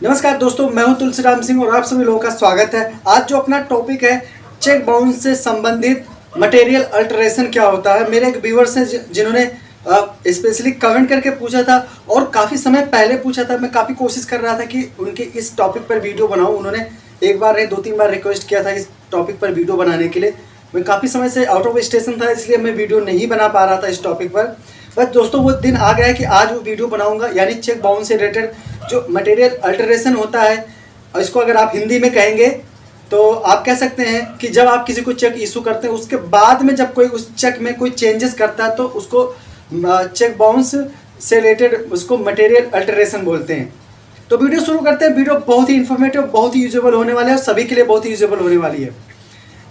नमस्कार दोस्तों, मैं हूं तुलसीराम सिंह और आप सभी लोगों का स्वागत है। आज जो अपना टॉपिक है चेक बाउंस से संबंधित मटेरियल अल्टरेशन क्या होता है। मेरे एक व्यूअर्स हैं जिन्होंने स्पेशली कमेंट करके पूछा था और काफ़ी समय पहले पूछा था। मैं काफ़ी कोशिश कर रहा था कि उनके इस टॉपिक पर वीडियो बनाऊं। उन्होंने एक बार नहीं 2-3 बार रिक्वेस्ट किया था इस टॉपिक पर वीडियो बनाने के लिए। मैं काफ़ी समय से आउट ऑफ स्टेशन था, इसलिए मैं वीडियो नहीं बना पा रहा था इस टॉपिक पर। बस दोस्तों, वो दिन आ गया है कि आज वो वीडियो बनाऊंगा, यानी चेक बाउंस से रिलेटेड जो मटेरियल अल्टरेशन होता है। और इसको अगर आप हिंदी में कहेंगे तो आप कह सकते हैं कि जब आप किसी को चेक इशू करते हैं, उसके बाद में जब कोई उस चेक में कोई चेंजेस करता है तो उसको चेक बाउंस से रिलेटेड उसको मटेरियल अल्टरेशन बोलते हैं। तो वीडियो शुरू करते हैं। वीडियो बहुत ही इन्फॉर्मेटिव, बहुत ही यूजेबल होने वाला है और सभी के लिए बहुत ही यूजेबल होने वाली है।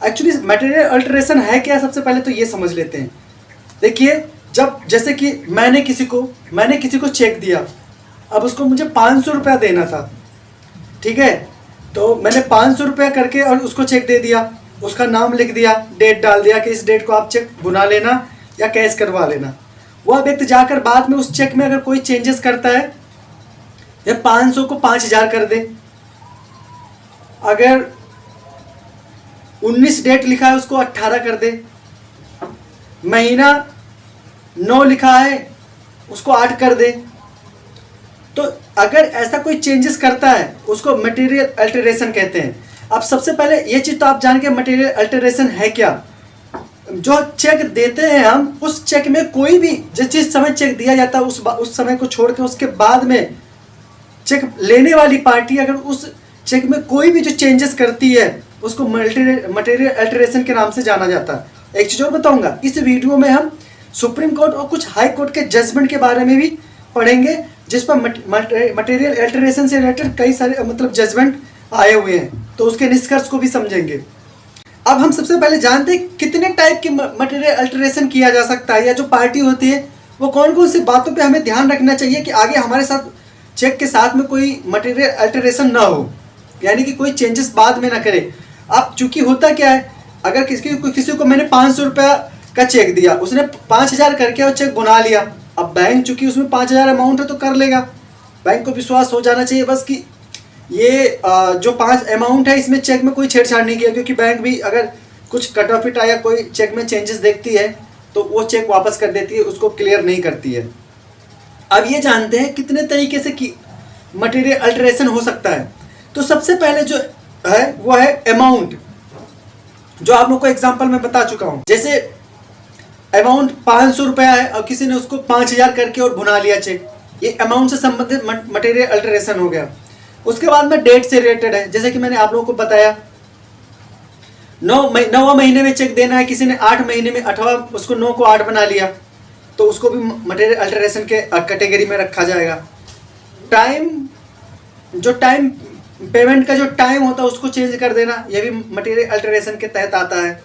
एक्चुअली मटेरियल अल्टरेशन है क्या, सबसे पहले तो ये समझ लेते हैं। देखिए, जब जैसे कि मैंने किसी को चेक दिया, अब उसको मुझे 500 रुपया देना था, ठीक है। तो मैंने 500 रुपया करके और उसको चेक दे दिया, उसका नाम लिख दिया, डेट डाल दिया कि इस डेट को आप चेक बुना लेना या कैश करवा लेना। वह व्यक्ति जाकर बाद में उस चेक में अगर कोई चेंजेस करता है, या 500 को 5000 कर दे, अगर 19 डेट लिखा है उसको 18 कर दे, महीना 9 लिखा है उसको 8 कर दे, तो अगर ऐसा कोई चेंजेस करता है उसको मटेरियल अल्टरेशन कहते हैं। अब सबसे पहले ये चीज़ तो आप जान के मटेरियल अल्टरेशन है क्या। जो चेक देते हैं हम, उस चेक में कोई भी जिस समय चेक दिया जाता है उस समय को छोड़ के उसके बाद में चेक लेने वाली पार्टी अगर उस चेक में कोई भी जो चेंजेस करती है उसको मटेरियल अल्टरेशन के नाम से जाना जाता है। एक चीज़ और बताऊंगा, इस वीडियो में हम सुप्रीम कोर्ट और कुछ हाई कोर्ट के जजमेंट के बारे में भी पढ़ेंगे, जिस पर मटेरियल अल्टरेशन से रिलेटेड कई सारे जजमेंट आए हुए हैं, तो उसके निष्कर्ष को भी समझेंगे। अब हम सबसे पहले जानते हैं कितने टाइप की मटेरियल अल्टरेशन किया जा सकता है, या जो पार्टी होती है वो कौन कौन सी बातों पे हमें ध्यान रखना चाहिए कि आगे हमारे साथ चेक के साथ में कोई मटेरियल अल्टरेशन ना हो, यानी कि कोई चेंजेस बाद में ना करे। अब चूंकि होता क्या है, अगर किसी को मैंने 500 रुपया का चेक दिया, उसने 5000 करके और चेक बुना लिया। अब बैंक चूंकि उसमें 5000 अमाउंट है तो कर लेगा। बैंक को विश्वास हो जाना चाहिए बस कि ये जो 5 अमाउंट है इसमें चेक में कोई छेड़छाड़ नहीं किया, क्योंकि बैंक भी अगर कुछ कट ऑफ इट आया, कोई चेक में चेंजेस देखती है तो वो चेक वापस कर देती है, उसको क्लियर नहीं करती है। अब ये जानते हैं कितने तरीके से कि मटेरियल अल्टरेशन हो सकता है। तो सबसे पहले जो है वो है अमाउंट, जो आप लोग को एग्जाम्पल में बता चुका हूँ। जैसे अमाउंट 500 रुपया है और किसी ने उसको 5000 करके और भुना लिया चेक, ये अमाउंट से संबंधित मटेरियल अल्टरेशन हो गया। उसके बाद में डेट से रिलेटेड है, जैसे कि मैंने आप लोगों को बताया 9वें महीने में चेक देना है, किसी ने 8 महीने में 8वां उसको 9 को 8 बना लिया, तो उसको भी मटेरियल अल्टरेशन के कैटेगरी में रखा जाएगा। टाइम, जो टाइम पेमेंट का जो टाइम होता है उसको चेंज कर देना, यह भी मटेरियल अल्टरेशन के तहत आता है।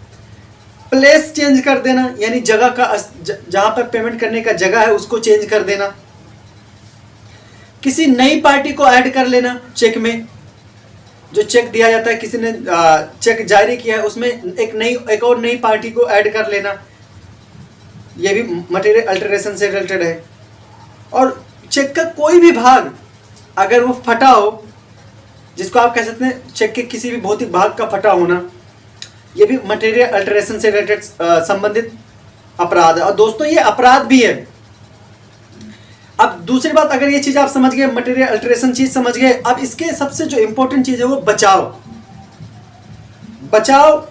प्लेस चेंज कर देना, यानी जगह का, जहां पर पेमेंट करने का जगह है उसको चेंज कर देना। किसी नई पार्टी को ऐड कर लेना चेक में, जो चेक दिया जाता है किसी ने चेक जारी किया है उसमें एक और नई पार्टी को ऐड कर लेना, यह भी मटेरियल अल्टरेशन से रिलेटेड है। और चेक का कोई भी भाग अगर वो फटा हो, जिसको आप कह सकते हैं चेक के किसी भी भौतिक भाग का फटा होना, ये भी मटेरियल अल्टरेशन से रिलेटेड संबंधित अपराध है। और दोस्तों ये अपराध भी है। अब दूसरी बात, अगर ये चीज आप समझ गए, मटेरियल अल्टरेशन चीज समझ गए, अब इसके सबसे जो इंपॉर्टेंट चीज है वो बचाव। बचाव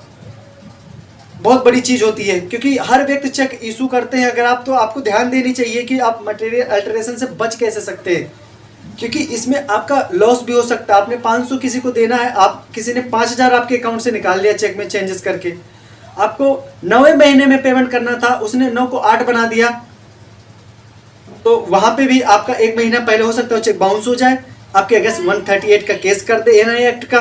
बहुत बड़ी चीज होती है, क्योंकि हर व्यक्ति चेक इशू करते हैं अगर आप, तो आपको ध्यान देनी चाहिए कि आप मटेरियल अल्टरेशन से बच कैसे सकते हैं, क्योंकि इसमें आपका लॉस भी हो सकता है। आपने 500 किसी को देना है, आप किसी ने 5000 आपके अकाउंट से निकाल लिया चेक में चेंजेस करके, आपको 9वें महीने में पेमेंट करना था, उसने 9 को 8 बना दिया, तो वहां पे भी आपका 1 महीना पहले हो सकता है चेक बाउंस हो जाए, आपके अगेंस्ट 138 का केस कर दे एनआई एक्ट का।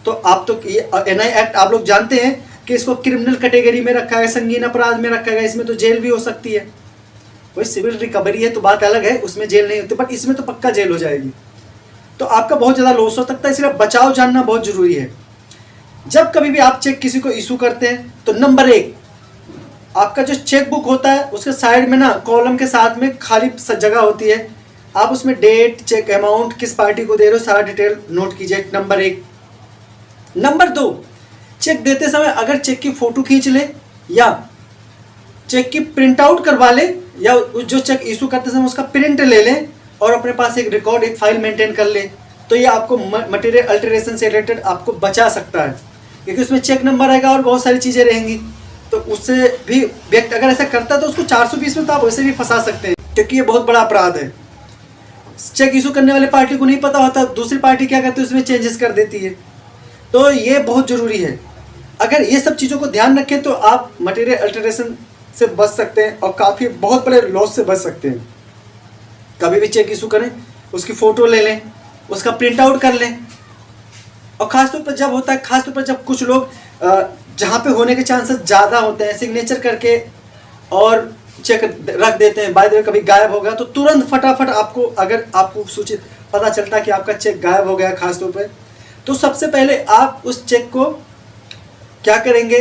तो आप तो ये एनआई एक्ट आप लोग जानते हैं कि इसको क्रिमिनल कैटेगरी में रखा है, संगीन अपराध में रखा गया, इसमें तो जेल भी हो सकती है। कोई सिविल रिकवरी है तो बात अलग है, उसमें जेल नहीं होती, बट इसमें तो पक्का जेल हो जाएगी। तो आपका बहुत ज़्यादा लॉस हो सकता है, इसलिए बचाव जानना बहुत जरूरी है। जब कभी भी आप चेक किसी को इशू करते हैं तो नंबर 1, आपका जो चेक बुक होता है उसके साइड में ना कॉलम के साथ में खाली जगह होती है, आप उसमें डेट, चेक अमाउंट, किस पार्टी को दे रहे हो, सारा डिटेल नोट कीजिए, नंबर 1। नंबर 2, चेक देते समय अगर चेक की फ़ोटो खींच ले या चेक की प्रिंट आउट करवा ले या जो चेक इशू करते समय उसका प्रिंट ले लें और अपने पास एक रिकॉर्ड, एक फाइल मेंटेन कर ले, तो ये आपको मटेरियल अल्टरेशन से रिलेटेड आपको बचा सकता है, क्योंकि उसमें चेक नंबर आएगा और बहुत सारी चीज़ें रहेंगी। तो उससे भी व्यक्ति अगर ऐसा करता है तो उसको 420 में तो आप वैसे भी फंसा सकते हैं, क्योंकि ये बहुत बड़ा अपराध है। चेक इशू करने वाले पार्टी को नहीं पता होता, दूसरी पार्टी क्या करती है, उसमें चेंजेस कर देती है। तो ये बहुत ज़रूरी है। अगर ये सब चीज़ों को ध्यान रखें तो आप मटेरियल अल्टरेशन से बच सकते हैं और काफ़ी बहुत बड़े लॉस से बच सकते हैं। कभी भी चेक इशू करें, उसकी फ़ोटो ले लें, उसका प्रिंट आउट कर लें। और ख़ासतौर पर जब होता है, ख़ासतौर पर जब कुछ लोग जहाँ पे होने के चांसेस ज़्यादा होते हैं, सिग्नेचर करके और चेक रख देते हैं, बाय द वे कभी गायब हो गया तो तुरंत फटाफट आपको, अगर आपको सूचित पता चलता है कि आपका चेक गायब हो गया ख़ासतौर पर, तो सबसे पहले आप उस चेक को क्या करेंगे,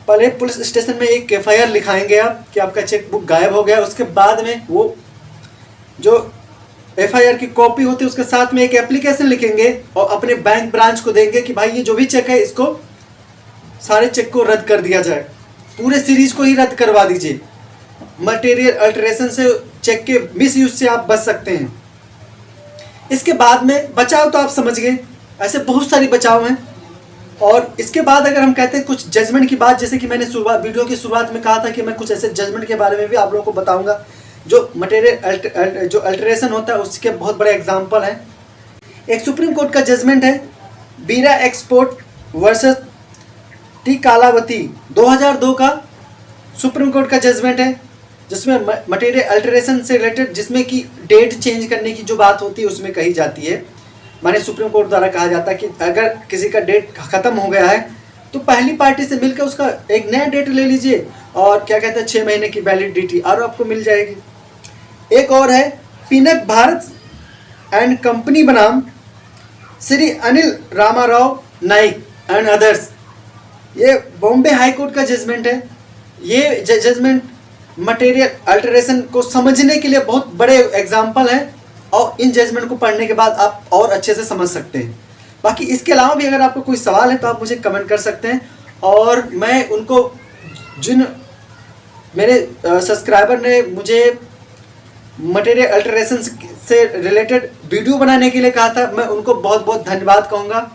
पहले पुलिस स्टेशन में एक FIR लिखाएंगे आप कि आपका चेक बुक गायब हो गया। उसके बाद में वो जो FIR की कॉपी होती है उसके साथ में एक एप्लीकेशन लिखेंगे और अपने बैंक ब्रांच को देंगे कि भाई ये जो भी चेक है इसको, सारे चेक को रद्द कर दिया जाए, पूरे सीरीज को ही रद्द करवा दीजिए। मटेरियल अल्टरेशन से, चेक के मिसयूज से आप बच सकते हैं। इसके बाद में बचाव तो आप समझ गए, ऐसे बहुत सारी बचाव हैं। और इसके बाद अगर हम कहते हैं कुछ जजमेंट की बात, जैसे कि मैंने वीडियो की शुरुआत में कहा था कि मैं कुछ ऐसे जजमेंट के बारे में भी आप लोगों को बताऊंगा जो मटेरियल जो अल्टरेशन होता है उसके बहुत बड़े एग्जांपल हैं। एक सुप्रीम कोर्ट का जजमेंट है बीरा एक्सपोर्ट वर्सेस टी कालावती 2002 का सुप्रीम कोर्ट का जजमेंट है, जिसमें मटेरियल अल्टरेशन से रिलेटेड, जिसमें कि डेट चेंज करने की जो बात होती है उसमें कही जाती है, माने सुप्रीम कोर्ट द्वारा कहा जाता है कि अगर किसी का डेट ख़त्म हो गया है तो पहली पार्टी से मिलकर उसका एक नया डेट ले लीजिए और क्या कहते हैं 6 महीने की वैलिडिटी और आपको मिल जाएगी। एक और है पिनक भारत एंड कंपनी बनाम श्री अनिल रामाराव नाइक एंड अदर्स, ये बॉम्बे हाई कोर्ट का जजमेंट है। ये जजमेंट मटेरियल अल्टरेशन को समझने के लिए बहुत बड़े एग्जाम्पल हैं और इन जजमेंट को पढ़ने के बाद आप और अच्छे से समझ सकते हैं। बाकी इसके अलावा भी अगर आपको कोई सवाल है तो आप मुझे कमेंट कर सकते हैं और मैं उनको, जिन मेरे सब्सक्राइबर ने मुझे मटेरियल अल्टरेशन से रिलेटेड वीडियो बनाने के लिए कहा था, मैं उनको बहुत बहुत धन्यवाद कहूँगा।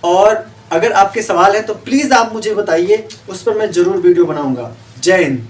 और अगर आपके सवाल हैं तो प्लीज़ आप मुझे बताइए, उस पर मैं ज़रूर वीडियो बनाऊँगा। जय हिंद।